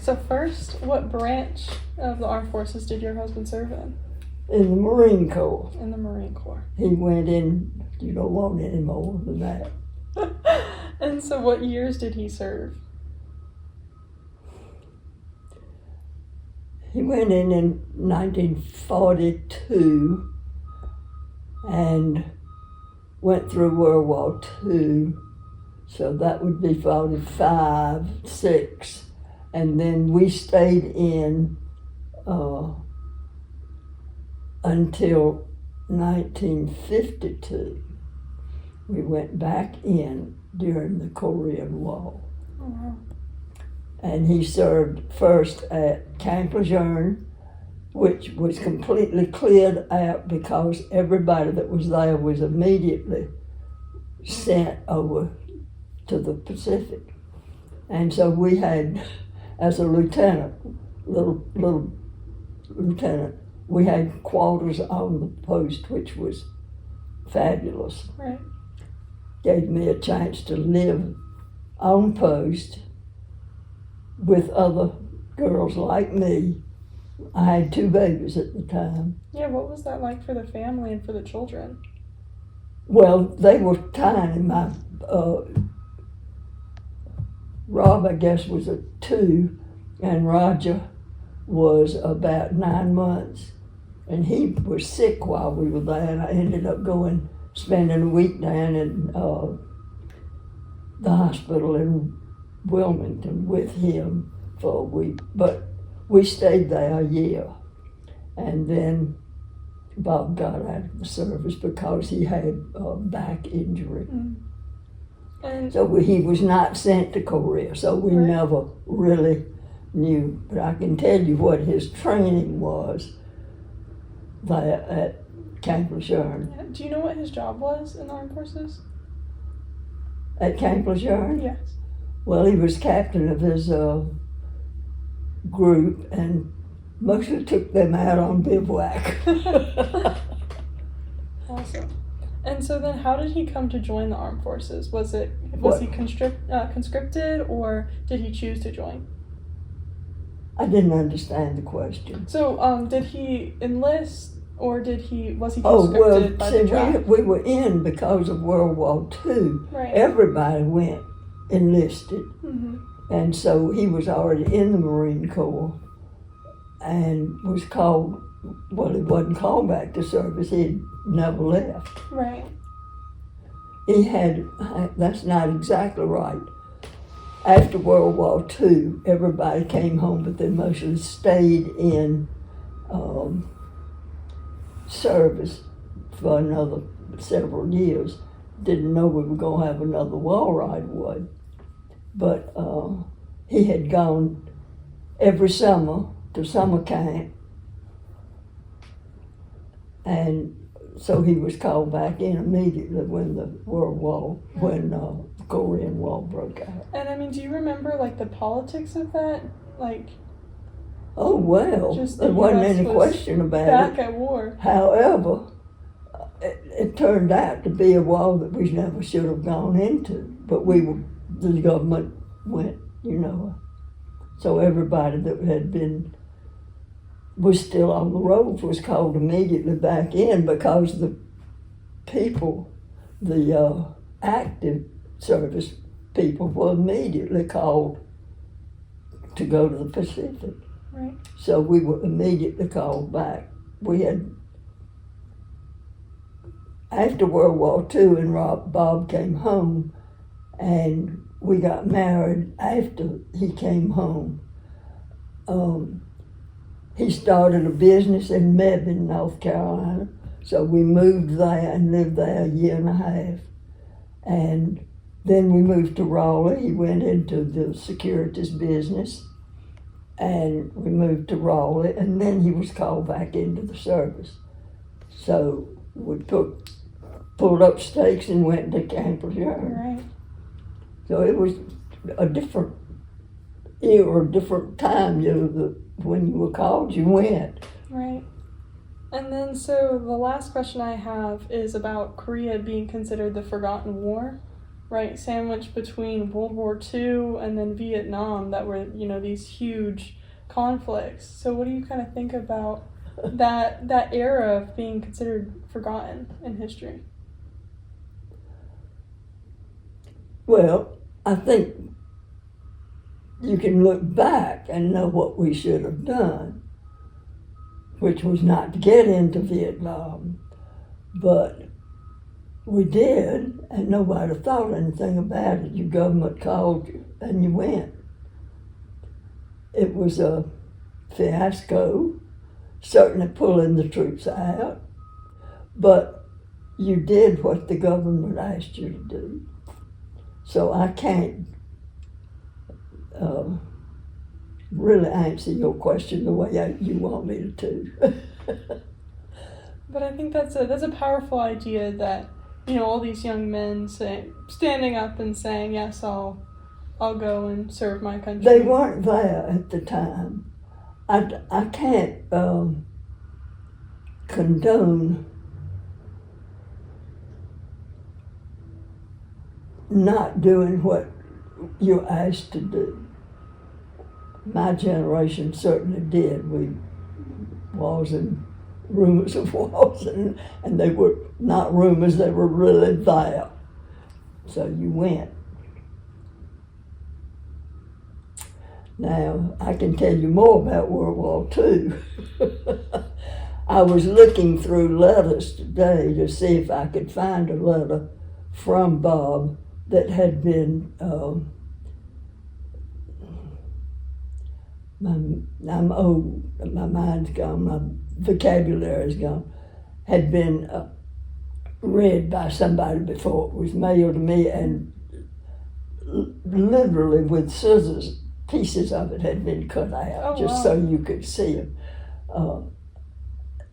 So first, what branch of the armed forces did your husband serve in? In the Marine Corps. In the Marine Corps. He went in, you don't want any more than that. And so what years did he serve? He went in 1942 and went through World War II. So that would be 45, 6. And then we stayed in until 1952. We went back in during the Korean War. Oh, wow. And he served first at Camp Lejeune, which was completely cleared out because everybody that was there was immediately sent over to the Pacific. And so we had, as a lieutenant, little lieutenant, we had quarters on the post, which was fabulous. Right. Gave me a chance to live on post with other girls like me. I had 2 babies at the time. Yeah, what was that like for the family and for the children? Well, they were tiny. My Rob, I guess, was a 2, and Roger was about 9 months. And he was sick while we were there, and I ended up spending a week down in the hospital in Wilmington with him for a week. But we stayed there a year, and then Bob got out of the service because he had a back injury. Mm. And So he was not sent to Korea, so we Right. never really knew. But I can tell you what his training was there at Camp Lejeune. yeah, do you know what his job was in the armed forces? At Camp Lejeune? Yes. Well, he was captain of his group and mostly took them out on bivouac. Awesome. And so then how did he come to join the armed forces? Was he conscripted, or did he choose to join? I didn't understand the question. So did he enlist, or was he Oh, well, conscripted by the see, draft? we were in because of World War II. Right. Everybody went enlisted. Mm-hmm. And so he was already in the Marine Corps and was called, well, he wasn't called back to service. He'd never left. Right. He had, that's not exactly right. After World War II, everybody came home, but they mostly stayed in service for another several years. Didn't know we were going to have another war right away. But he had gone every summer to summer camp, and so he was called back in immediately when the when the Korean War broke out. And I mean, do you remember like the politics of that? Like, Oh, well, Just the there wasn't US any was question about back it. at war. However, it turned out to be a war that we never should have gone into, but the government went, so everybody that was still on the road was called immediately back in because the people, the active service people were immediately called to go to the Pacific. Right. So we were immediately called back. We had, after World War II, and Bob came home, and we got married after he came home. He started a business in Mebane, North Carolina, so we moved there and lived there a year and a half. And then we moved to Raleigh. He went into the securities business, and we moved to Raleigh, and then he was called back into the service. So we pulled up stakes and went to Camp Lejeune. Right. So it was a different era, different time. When you were called, you went. Right. And then, so the last question I have is about Korea being considered the forgotten war. right, sandwiched between World War II and then Vietnam that were, these huge conflicts. So what do you kind of think about that era of being considered forgotten in history? Well, I think you can look back and know what we should have done, which was not to get into Vietnam, but we did, and nobody thought anything about it. Your government called you, and you went. It was a fiasco, certainly pulling the troops out, but you did what the government asked you to do. So I can't really answer your question the way you want me to. But I think that's a powerful idea that, all these young men standing up and saying, yes, I'll go and serve my country. They weren't there at the time. I can't condone not doing what you're asked to do. My generation certainly did. We was in rumors of wars, and they were not rumors, they were really there. So you went. Now, I can tell you more about World War II. I was looking through letters today to see if I could find a letter from Bob that had been, I'm old, my mind's gone, my vocabulary's gone, had been read by somebody before it was mailed to me, and literally with scissors, pieces of it had been cut out, just so you could see them,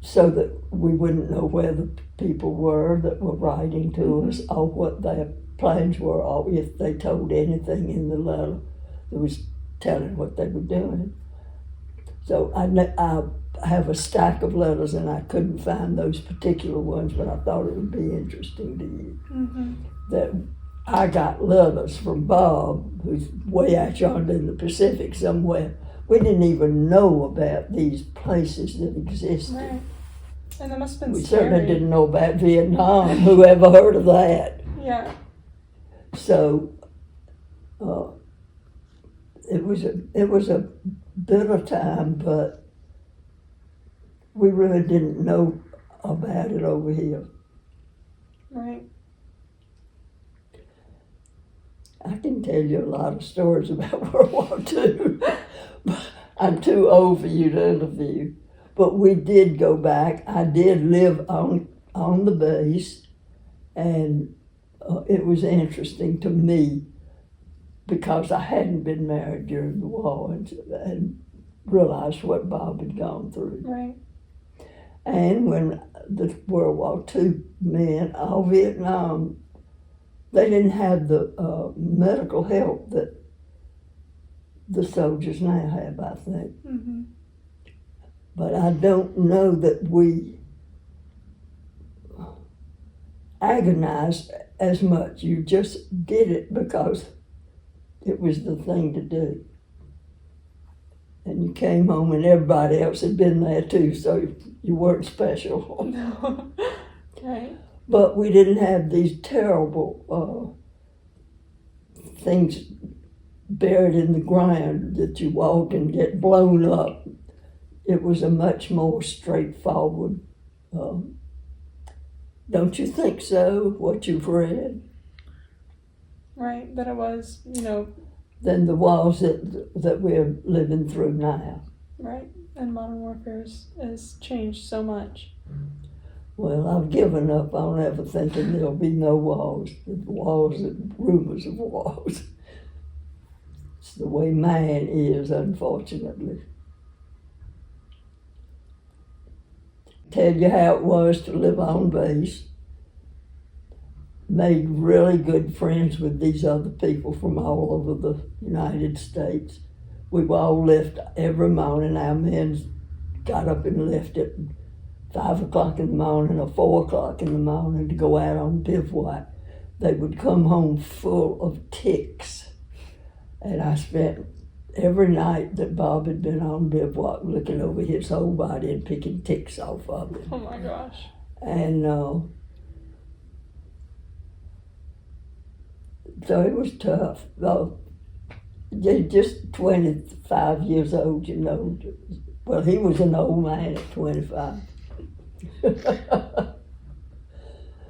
so that we wouldn't know where the people were that were writing to us, or what their plans were, or if they told anything in the letter that was telling what they were doing. So I have a stack of letters, and I couldn't find those particular ones, but I thought it would be interesting to you. That I got letters from Bob, who's way out yonder in the Pacific somewhere. We didn't even know about these places that existed. Right. And that must have been We scary. certainly didn't know about Vietnam. Who ever heard of that? Yeah. So it was a bitter time, but we really didn't know about it over here. Right. I can tell you a lot of stories about World War II. I'm too old for you to interview. But we did go back. I did live on the base, and it was interesting to me because I hadn't been married during the war and realized what Bob had gone through. Right. And when the World War II men, all Vietnam, they didn't have the medical help that the soldiers now have, I think. But I don't know that we agonized as much. You just did it because it was the thing to do. And you came home and everybody else had been there too, so you weren't special. No. Right. But we didn't have these terrible things buried in the ground that you walk and get blown up. It was a much more straightforward, don't you think so, what you've read? Right, that it was, Than the wars that we're living through now. Right, and modern warfare has changed so much. Well, I've given up on ever thinking there'll be no wars. Wars and rumors of wars. It's the way man is, unfortunately. Tell you how it was to live on base. Made really good friends with these other people from all over the United States. We all left every morning. Our men got up and left at 5 o'clock in the morning or 4 o'clock in the morning to go out on bivouac. they would come home full of ticks. And I spent every night that Bob had been on bivouac looking over his whole body and picking ticks off of him. Oh my gosh. And so it was tough. Just 25 years old, you know. Well, he was an old man at 25.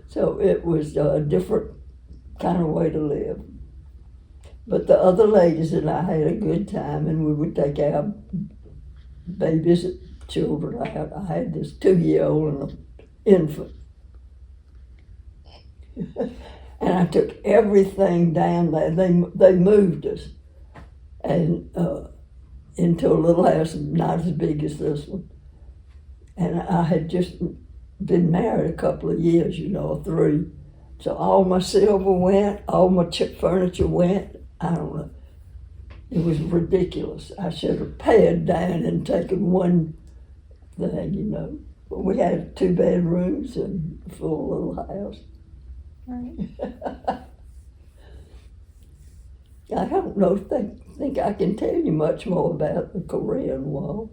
So it was a different kind of way to live. But the other ladies and I had a good time, and we would take our babies, children out. I had this 2-year-old and an infant. And I took everything down there. They moved us and into a little house not as big as this one. And I had just been married a couple of years, you know, 3. So all my silver went, all my furniture went. I don't know. It was ridiculous. I should have pared down and taken one thing, you know. But we had 2 bedrooms and a full little house. Right. I don't know, think I can tell you much more about the Korean War.